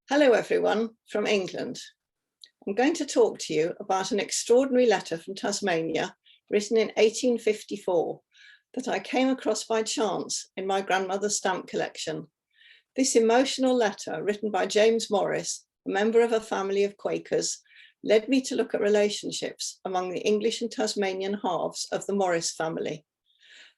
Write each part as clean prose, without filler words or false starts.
Hello everyone from England. I'm going to talk to you about an extraordinary letter from Tasmania written in 1854 that I came across by chance in my grandmother's stamp collection. This emotional letter, written by James Morris, a member of a family of Quakers, led me to look at relationships among the English and Tasmanian halves of the Morris family.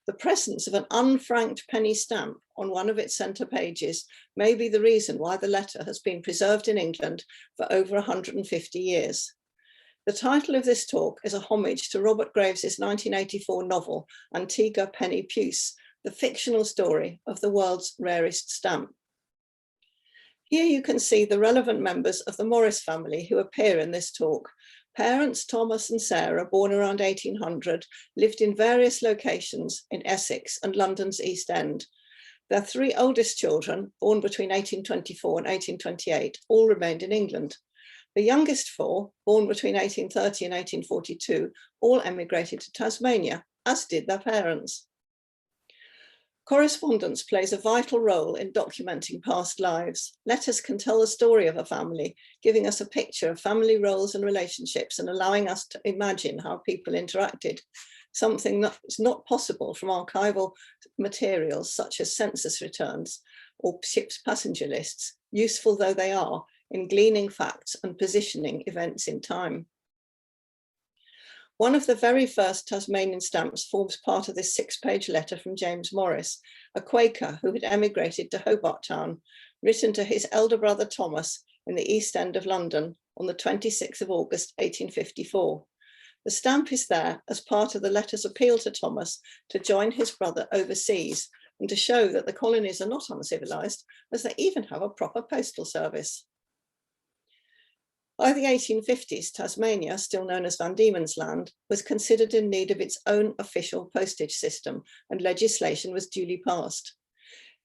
The presence of an unfranked penny stamp on one of its centre pages may be the reason why the letter has been preserved in England for over 150 years. The title of this talk is a homage to Robert Graves's 1984 novel, Antigua Penny Puce, the fictional story of the world's rarest stamp. Here you can see the relevant members of the Morris family who appear in this talk. Parents Thomas and Sarah, born around 1800, lived in various locations in Essex and London's East End. Their three oldest children, born between 1824 and 1828, all remained in England. The youngest four, born between 1830 and 1842, all emigrated to Tasmania, as did their parents. Correspondence plays a vital role in documenting past lives. Letters can tell the story of a family, giving us a picture of family roles and relationships and allowing us to imagine how people interacted, something that is not possible from archival materials such as census returns or ship's passenger lists, useful though they are in gleaning facts and positioning events in time. One of the very first Tasmanian stamps forms part of this 6-page letter from James Morris, a Quaker who had emigrated to Hobart Town, written to his elder brother Thomas in the East End of London on the 26th of August, 1854. The stamp is there as part of the letter's appeal to Thomas to join his brother overseas and to show that the colonies are not uncivilized, as they even have a proper postal service. By the 1850s, Tasmania, still known as Van Diemen's Land, was considered in need of its own official postage system, and legislation was duly passed.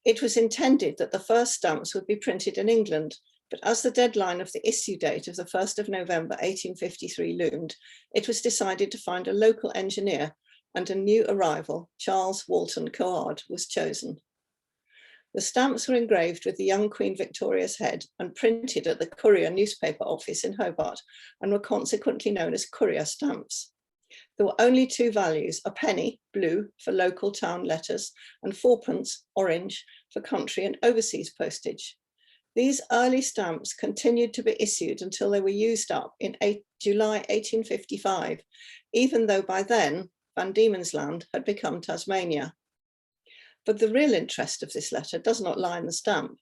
It was intended that the first stamps would be printed in England, but as the deadline of the issue date of the 1st of November 1853 loomed, it was decided to find a local engineer, and a new arrival, Charles Walton Coard, was chosen. The stamps were engraved with the young Queen Victoria's head and printed at the Courier newspaper office in Hobart, and were consequently known as Courier stamps. There were only two values, a penny, blue, for local town letters, and 4p, orange, for country and overseas postage. These early stamps continued to be issued until they were used up in July 1855, even though by then Van Diemen's Land had become Tasmania. But the real interest of this letter does not lie in the stamp.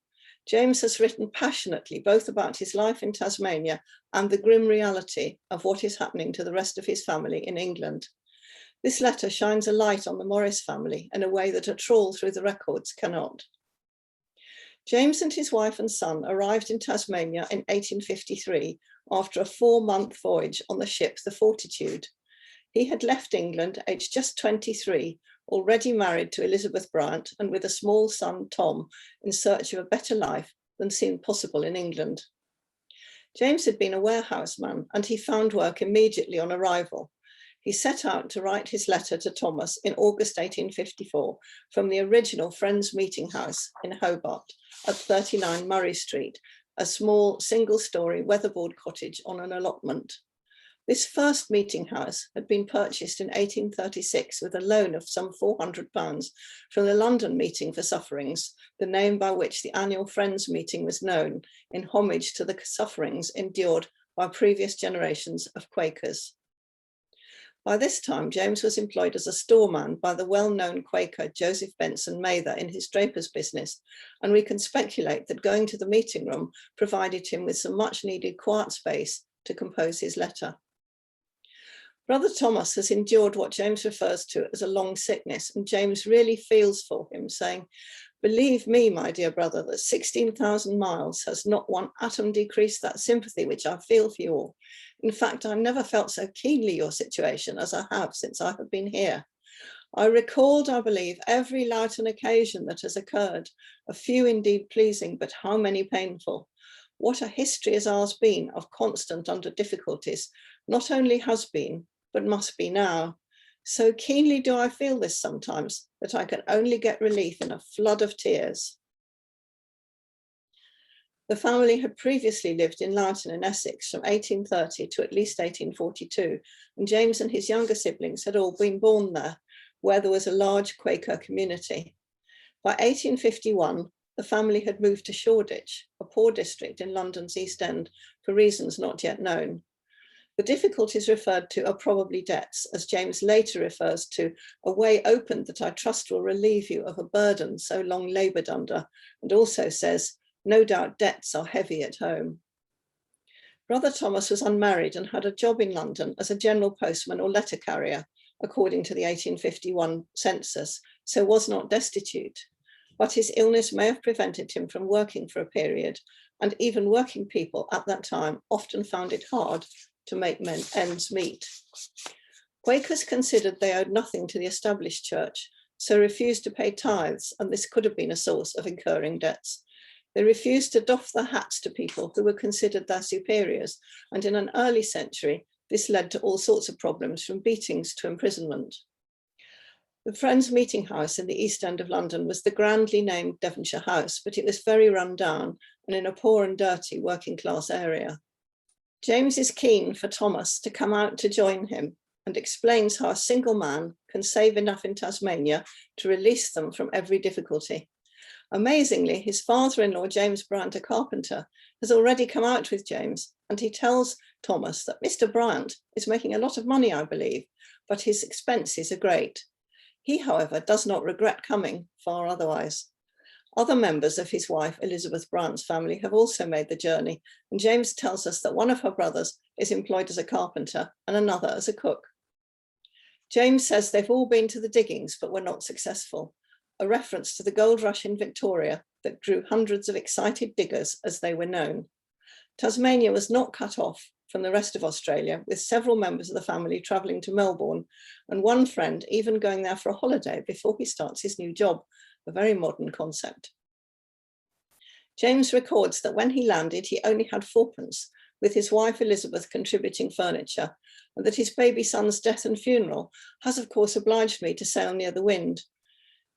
James has written passionately both about his life in Tasmania and the grim reality of what is happening to the rest of his family in England. This letter shines a light on the Morris family in a way that a trawl through the records cannot. James and his wife and son arrived in Tasmania in 1853 after a 4-month voyage on the ship the Fortitude. He had left England aged just 23, already married to Elizabeth Bryant and with a small son, Tom, in search of a better life than seemed possible in England. James had been a warehouseman and he found work immediately on arrival. He set out to write his letter to Thomas in August 1854 from the original Friends Meeting House in Hobart at 39 Murray Street, a small single-storey weatherboard cottage on an allotment. This first meeting house had been purchased in 1836 with a loan of some £400 from the London Meeting for Sufferings, the name by which the annual Friends meeting was known, in homage to the sufferings endured by previous generations of Quakers. By this time, James was employed as a storeman by the well-known Quaker Joseph Benson Mather in his draper's business, and we can speculate that going to the meeting room provided him with some much-needed quiet space to compose his letter. Brother Thomas has endured what James refers to as a long sickness, and James really feels for him, saying, "Believe me, my dear brother, that 16,000 miles has not one atom decreased that sympathy which I feel for you all. In fact, I never felt so keenly your situation as I have since I have been here. I recalled, I believe, every Loughton occasion that has occurred, a few indeed pleasing, but how many painful. What a history has ours been of constant under difficulties, not only has been, but must be now. So keenly do I feel this sometimes that I can only get relief in a flood of tears." The family had previously lived in Loughton in Essex from 1830 to at least 1842, and James and his younger siblings had all been born there, where there was a large Quaker community. By 1851, the family had moved to Shoreditch, a poor district in London's East End, for reasons not yet known. The difficulties referred to are probably debts, as James later refers to a way opened that I trust will relieve you of a burden so long laboured under, and also says, no doubt debts are heavy at home. Brother Thomas was unmarried and had a job in London as a general postman or letter carrier, according to the 1851 census, so was not destitute. But his illness may have prevented him from working for a period, and even working people at that time often found it hard to make ends meet. Quakers considered they owed nothing to the established church, so refused to pay tithes, and this could have been a source of incurring debts. They refused to doff their hats to people who were considered their superiors, and in an early century, this led to all sorts of problems, from beatings to imprisonment. The Friends Meeting House in the East End of London was the grandly named Devonshire House, but it was very run down and in a poor and dirty working class area. James is keen for Thomas to come out to join him and explains how a single man can save enough in Tasmania to release them from every difficulty. Amazingly, his father-in-law, James Bryant, a carpenter, has already come out with James, and he tells Thomas that Mr. Bryant is making a lot of money, I believe, but his expenses are great. He, however, does not regret coming, far otherwise. Other members of his wife, Elizabeth Bryant's family, have also made the journey, and James tells us that one of her brothers is employed as a carpenter and another as a cook. James says they've all been to the diggings but were not successful, a reference to the gold rush in Victoria that drew hundreds of excited diggers, as they were known. Tasmania was not cut off from the rest of Australia, with several members of the family travelling to Melbourne, and one friend even going there for a holiday before he starts his new job, a very modern concept. James records that when he landed, he only had fourpence, with his wife Elizabeth contributing furniture, and that his baby son's death and funeral has, of course, obliged me to sail near the wind.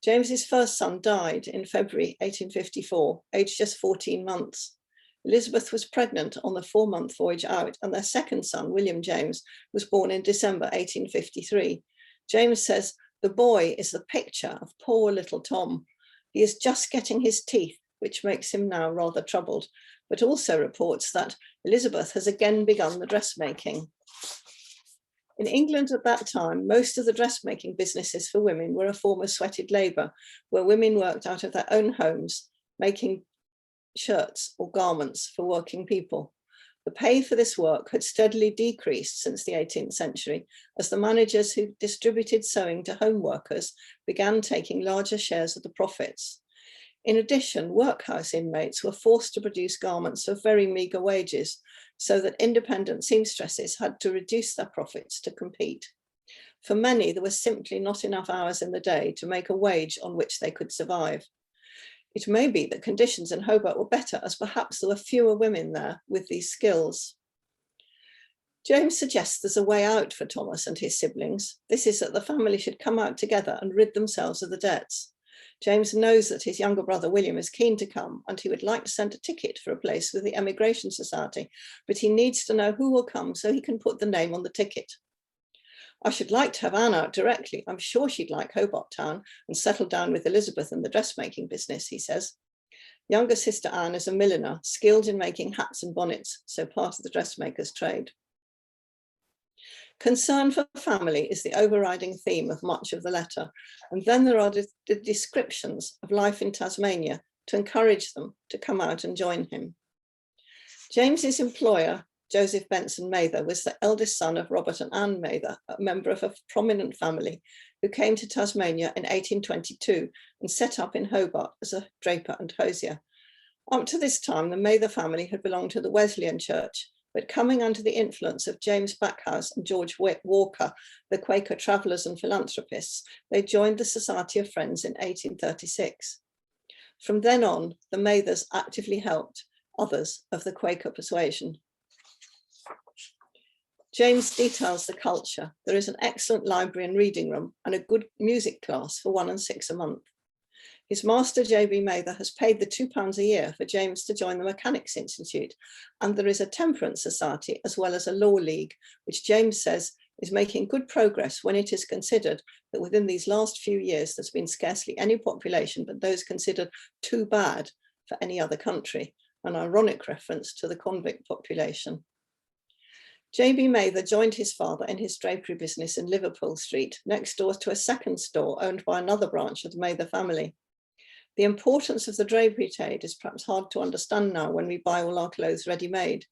James's first son died in February 1854, aged just 14 months. Elizabeth was pregnant on the 4-month voyage out, and their second son, William James, was born in December 1853. James says, the boy is the picture of poor little Tom. He is just getting his teeth, which makes him now rather troubled, but also reports that Elizabeth has again begun the dressmaking. In England at that time, most of the dressmaking businesses for women were a form of sweated labour, where women worked out of their own homes, making shirts or garments for working people. The pay for this work had steadily decreased since the 18th century, as the managers who distributed sewing to home workers began taking larger shares of the profits. In addition, workhouse inmates were forced to produce garments for very meagre wages, so that independent seamstresses had to reduce their profits to compete. For many, there was simply not enough hours in the day to make a wage on which they could survive. It may be that conditions in Hobart were better, as perhaps there were fewer women there with these skills. James suggests there's a way out for Thomas and his siblings. This is that the family should come out together and rid themselves of the debts. James knows that his younger brother William is keen to come, and he would like to send a ticket for a place with the Emigration Society, but he needs to know who will come so he can put the name on the ticket. I should like to have Anne out directly. I'm sure she'd like Hobart Town and settle down with Elizabeth in the dressmaking business, he says. Younger sister Anne is a milliner, skilled in making hats and bonnets, so part of the dressmaker's trade. Concern for family is the overriding theme of much of the letter, and then there are the descriptions of life in Tasmania to encourage them to come out and join him. James's employer, Joseph Benson Mather, was the eldest son of Robert and Anne Mather, a member of a prominent family who came to Tasmania in 1822 and set up in Hobart as a draper and hosier. Up to this time, the Mather family had belonged to the Wesleyan Church, but coming under the influence of James Backhouse and George Walker, the Quaker travellers and philanthropists, they joined the Society of Friends in 1836. From then on, the Mathers actively helped others of the Quaker persuasion. James details the culture. There is an excellent library and reading room and a good music class for 1 and 6 a month. His master, J.B. Mather, has paid the £2 a year for James to join the Mechanics Institute, and there is a temperance society as well as a law league, which James says is making good progress when it is considered that within these last few years there's been scarcely any population but those considered too bad for any other country, an ironic reference to the convict population. J.B. Mather joined his father in his drapery business in Liverpool Street, next door to a second store owned by another branch of the Mather family. The importance of the drapery trade is perhaps hard to understand now when we buy all our clothes ready-made.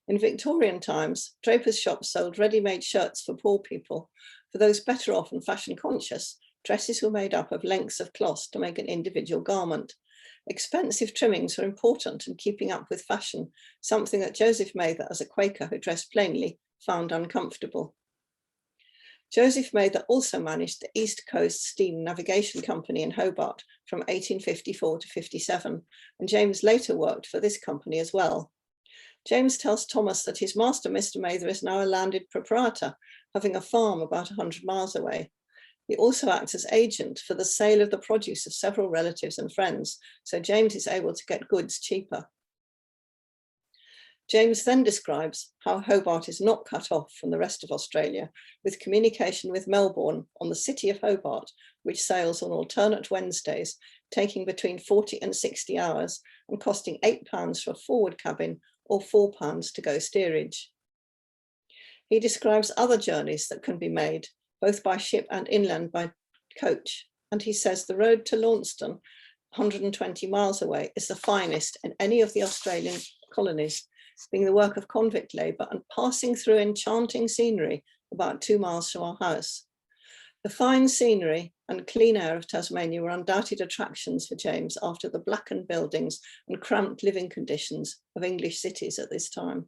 In Victorian times, drapers' shops sold ready-made shirts for poor people. For those better off and fashion-conscious, dresses were made up of lengths of cloth to make an individual garment. Expensive trimmings were important in keeping up with fashion, something that Joseph Mather, as a Quaker who dressed plainly, found uncomfortable. Joseph Mather also managed the East Coast Steam Navigation Company in Hobart from 1854 to 57, and James later worked for this company as well. James tells Thomas that his master, Mr. Mather, is now a landed proprietor, having a farm about 100 miles away. He also acts as agent for the sale of the produce of several relatives and friends, so James is able to get goods cheaper. James then describes how Hobart is not cut off from the rest of Australia, with communication with Melbourne on the City of Hobart, which sails on alternate Wednesdays, taking between 40 and 60 hours and costing £8 for a forward cabin or £4 to go steerage. He describes other journeys that can be made, both by ship and inland by coach, and he says the road to Launceston, 120 miles away, is the finest in any of the Australian colonies, being the work of convict labour and passing through enchanting scenery about 2 miles from our house. The fine scenery and clean air of Tasmania were undoubted attractions for James after the blackened buildings and cramped living conditions of English cities at this time.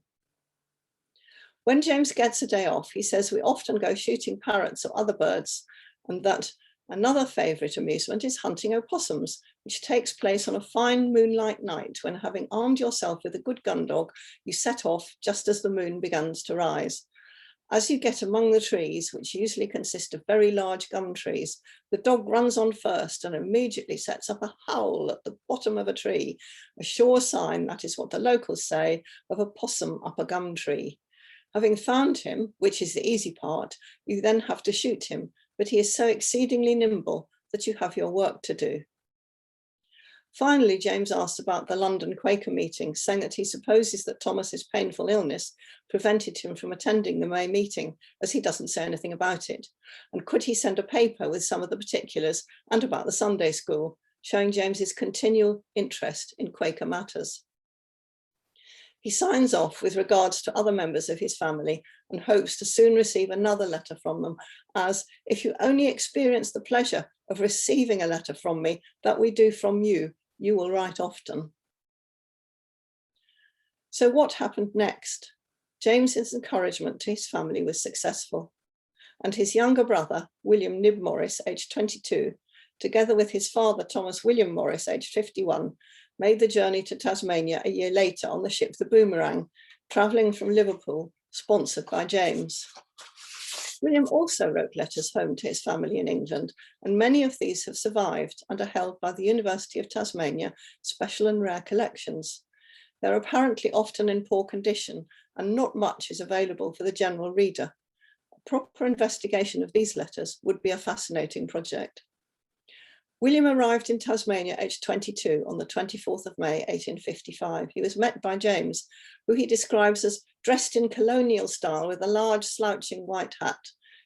When James gets a day off, he says we often go shooting parrots or other birds, and that another favourite amusement is hunting opossums, which takes place on a fine moonlight night when, having armed yourself with a good gun dog, you set off just as the moon begins to rise. As you get among the trees, which usually consist of very large gum trees, the dog runs on first and immediately sets up a howl at the bottom of a tree, a sure sign, that is what the locals say, of a possum up a gum tree. Having found him, which is the easy part, you then have to shoot him, but he is so exceedingly nimble that you have your work to do. Finally, James asked about the London Quaker meeting, saying that he supposes that Thomas's painful illness prevented him from attending the May meeting, as he doesn't say anything about it. And could he send a paper with some of the particulars and about the Sunday school, showing James's continual interest in Quaker matters. He signs off with regards to other members of his family and hopes to soon receive another letter from them, as if you only experience the pleasure of receiving a letter from me that we do from you, you will write often. So what happened next? James's encouragement to his family was successful, and his younger brother, William Nib Morris, aged 22, together with his father, Thomas William Morris, aged 51, made the journey to Tasmania a year later on the ship the Boomerang, travelling from Liverpool, sponsored by James. William also wrote letters home to his family in England, and many of these have survived and are held by the University of Tasmania Special and Rare Collections. They're apparently often in poor condition, and not much is available for the general reader. A proper investigation of these letters would be a fascinating project. William arrived in Tasmania aged 22 on the 24th of May, 1855. He was met by James, who he describes as dressed in colonial style with a large slouching white hat.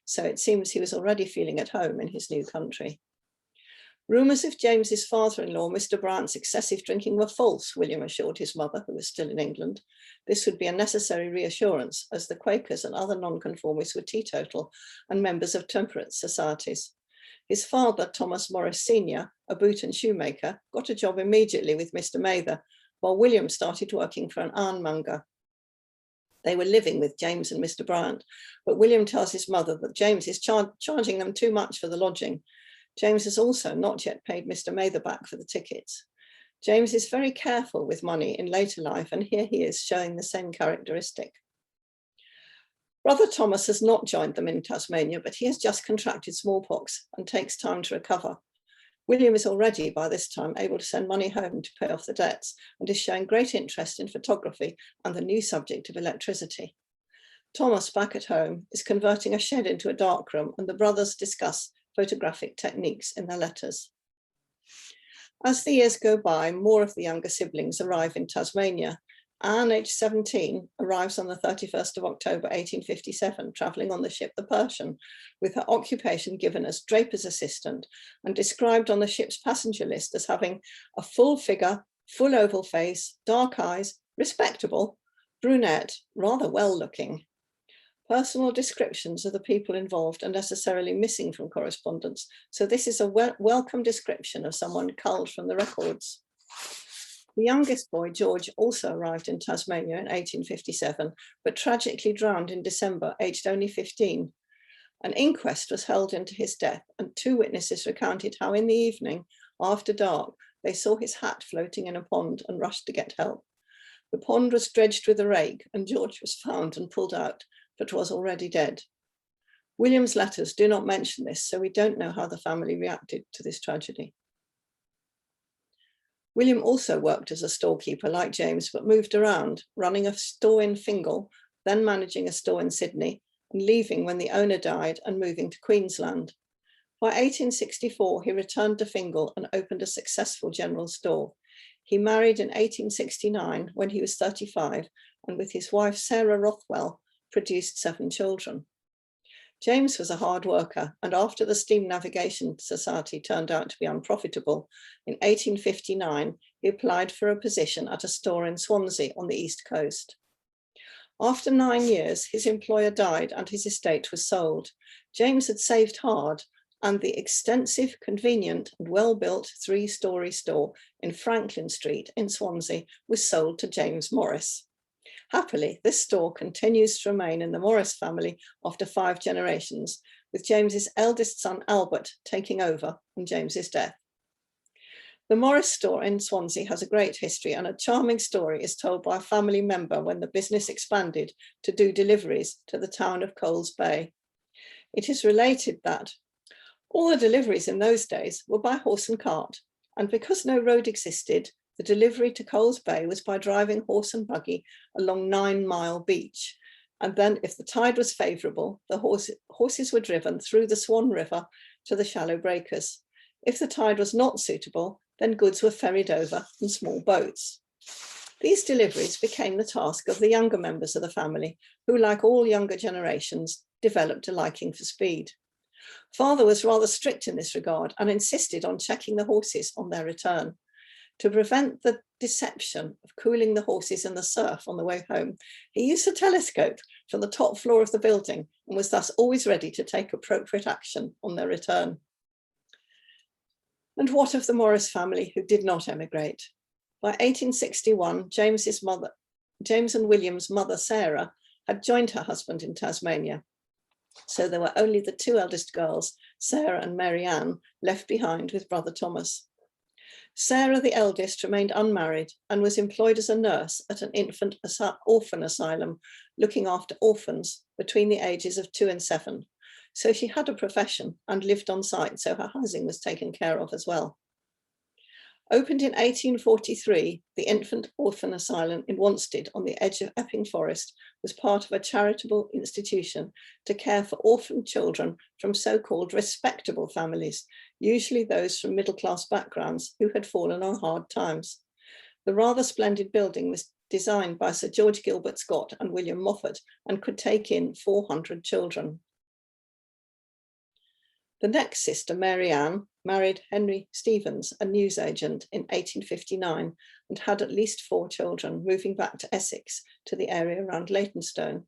So it seems he was already feeling at home in his new country. Rumours of James's father-in-law, Mr. Bryant's excessive drinking were false, William assured his mother, who was still in England. This would be a necessary reassurance, as the Quakers and other nonconformists were teetotal and members of temperance societies. His father, Thomas Morris Sr., a boot and shoemaker, got a job immediately with Mr. Mather, while William started working for an ironmonger. They were living with James and Mr. Bryant, but William tells his mother that James is charging them too much for the lodging. James has also not yet paid Mr. Mather back for the tickets. James is very careful with money in later life, and here he is showing the same characteristic. Brother Thomas has not joined them in Tasmania, but he has just contracted smallpox and takes time to recover. William is already by this time able to send money home to pay off the debts and is showing great interest in photography and the new subject of electricity. Thomas, back at home, is converting a shed into a darkroom, and the brothers discuss photographic techniques in their letters. As the years go by, more of the younger siblings arrive in Tasmania. Anne, aged 17, arrives on the 31st of October 1857, travelling on the ship the Persian, with her occupation given as draper's assistant and described on the ship's passenger list as having a full figure, full oval face, dark eyes, respectable, brunette, rather well looking. Personal descriptions of the people involved are necessarily missing from correspondence, so this is a welcome description of someone culled from the records. The youngest boy, George, also arrived in Tasmania in 1857, but tragically drowned in December, aged only 15. An inquest was held into his death, and 2 witnesses recounted how in the evening, after dark, they saw his hat floating in a pond and rushed to get help. The pond was dredged with a rake, and George was found and pulled out, but was already dead. William's letters do not mention this, so we don't know how the family reacted to this tragedy. William also worked as a storekeeper like James, but moved around, running a store in Fingal, then managing a store in Sydney, and leaving when the owner died and moving to Queensland. By 1864, he returned to Fingal and opened a successful general store. He married in 1869 when he was 35, and with his wife Sarah Rothwell, produced 7 children. James was a hard worker, and after the Steam Navigation Society turned out to be unprofitable, in 1859, he applied for a position at a store in Swansea on the East Coast. After 9 years, his employer died and his estate was sold. James had saved hard, and the extensive, convenient, and well-built 3-storey store in Franklin Street in Swansea was sold to James Morris. Happily, this store continues to remain in the Morris family after 5 generations, with James's eldest son Albert taking over on James's death. The Morris store in Swansea has a great history, and a charming story is told by a family member when the business expanded to do deliveries to the town of Coles Bay. It is related that all the deliveries in those days were by horse and cart, and because no road existed, the delivery to Coles Bay was by driving horse and buggy along 9 Mile Beach. And then if the tide was favourable, the horses were driven through the Swan River to the shallow breakers. If the tide was not suitable, then goods were ferried over in small boats. These deliveries became the task of the younger members of the family, who, like all younger generations, developed a liking for speed. Father was rather strict in this regard and insisted on checking the horses on their return. To prevent the deception of cooling the horses in the surf on the way home, he used a telescope from the top floor of the building and was thus always ready to take appropriate action on their return. And what of the Morris family who did not emigrate? By 1861, James and William's mother, Sarah, had joined her husband in Tasmania. So there were only the 2 eldest girls, Sarah and Mary Ann, left behind with brother Thomas. Sarah, the eldest, remained unmarried and was employed as a nurse at an infant orphan asylum, looking after orphans between the ages of 2 and 7. So she had a profession and lived on site, so her housing was taken care of as well. Opened in 1843, the infant orphan asylum in Wanstead on the edge of Epping Forest was part of a charitable institution to care for orphan children from so-called respectable families, usually those from middle-class backgrounds who had fallen on hard times. The rather splendid building was designed by Sir George Gilbert Scott and William Moffat and could take in 400 children. The next sister, Mary Ann, married Henry Stevens, a newsagent, in 1859 and had at least 4 children, moving back to Essex to the area around Leytonstone.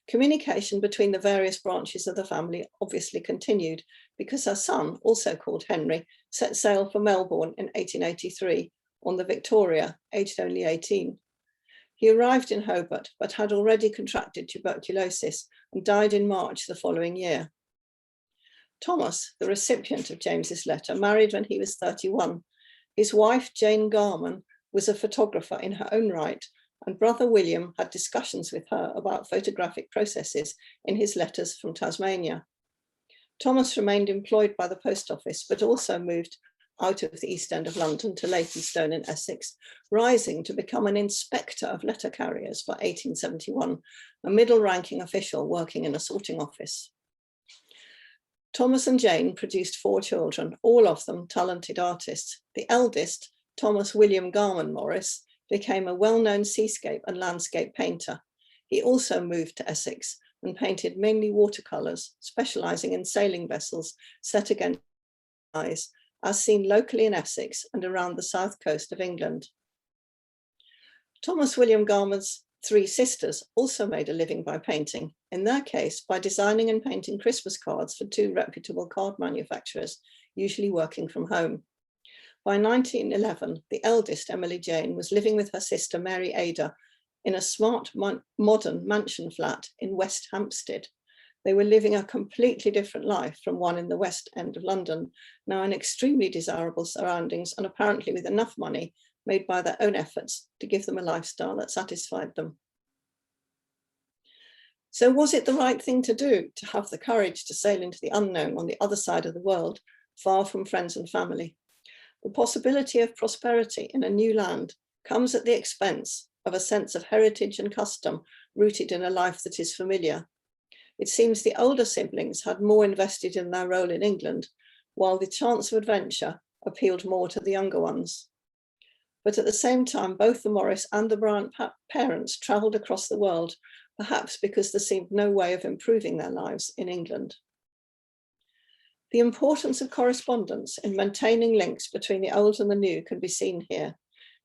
Communication between the various branches of the family obviously continued because her son, also called Henry, set sail for Melbourne in 1883 on the Victoria, aged only 18. He arrived in Hobart but had already contracted tuberculosis and died in March the following year. Thomas, the recipient of James's letter, married when he was 31. His wife, Jane Garman, was a photographer in her own right, and brother William had discussions with her about photographic processes in his letters from Tasmania. Thomas remained employed by the post office, but also moved out of the East End of London to Leytonstone in Essex, rising to become an inspector of letter carriers by 1871, a middle-ranking official working in a sorting office. Thomas and Jane produced 4 children, all of them talented artists. The eldest, Thomas William Garman Morris, became a well-known seascape and landscape painter. He also moved to Essex and painted mainly watercolours, specialising in sailing vessels set against the skies, as seen locally in Essex and around the south coast of England. Thomas William Garman's 3 sisters also made a living by painting, in their case by designing and painting Christmas cards for 2 reputable card manufacturers, usually working from home. By 1911, the eldest, Emily Jane, was living with her sister Mary Ada in a smart, modern mansion flat in West Hampstead. They were living a completely different life from one in the West End of London, now in extremely desirable surroundings and apparently with enough money made by their own efforts to give them a lifestyle that satisfied them. So was it the right thing to do, to have the courage to sail into the unknown on the other side of the world, far from friends and family? The possibility of prosperity in a new land comes at the expense of a sense of heritage and custom rooted in a life that is familiar. It seems the older siblings had more invested in their role in England, while the chance of adventure appealed more to the younger ones. But at the same time, both the Morris and the Bryant parents travelled across the world, perhaps because there seemed no way of improving their lives in England. The importance of correspondence in maintaining links between the old and the new can be seen here.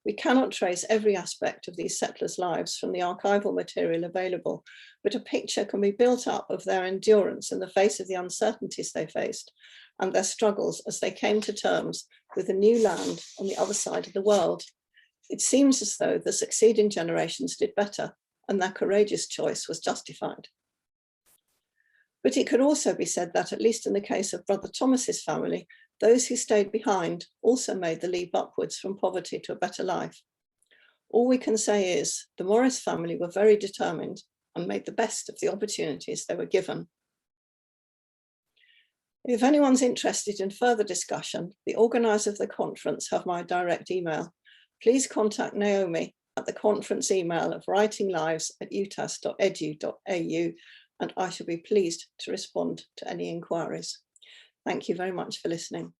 We cannot trace every aspect of these settlers' lives from the archival material available, but a picture can be built up of their endurance in the face of the uncertainties they faced and their struggles as they came to terms with a new land on the other side of the world. It seems as though the succeeding generations did better and their courageous choice was justified. But it could also be said that, at least in the case of Brother Thomas's family, those who stayed behind also made the leap upwards from poverty to a better life. All we can say is the Morris family were very determined and made the best of the opportunities they were given. If anyone's interested in further discussion, the organisers of the conference have my direct email. Please contact Naomi at the conference email of writinglives@utas.edu.au, and I shall be pleased to respond to any inquiries. Thank you very much for listening.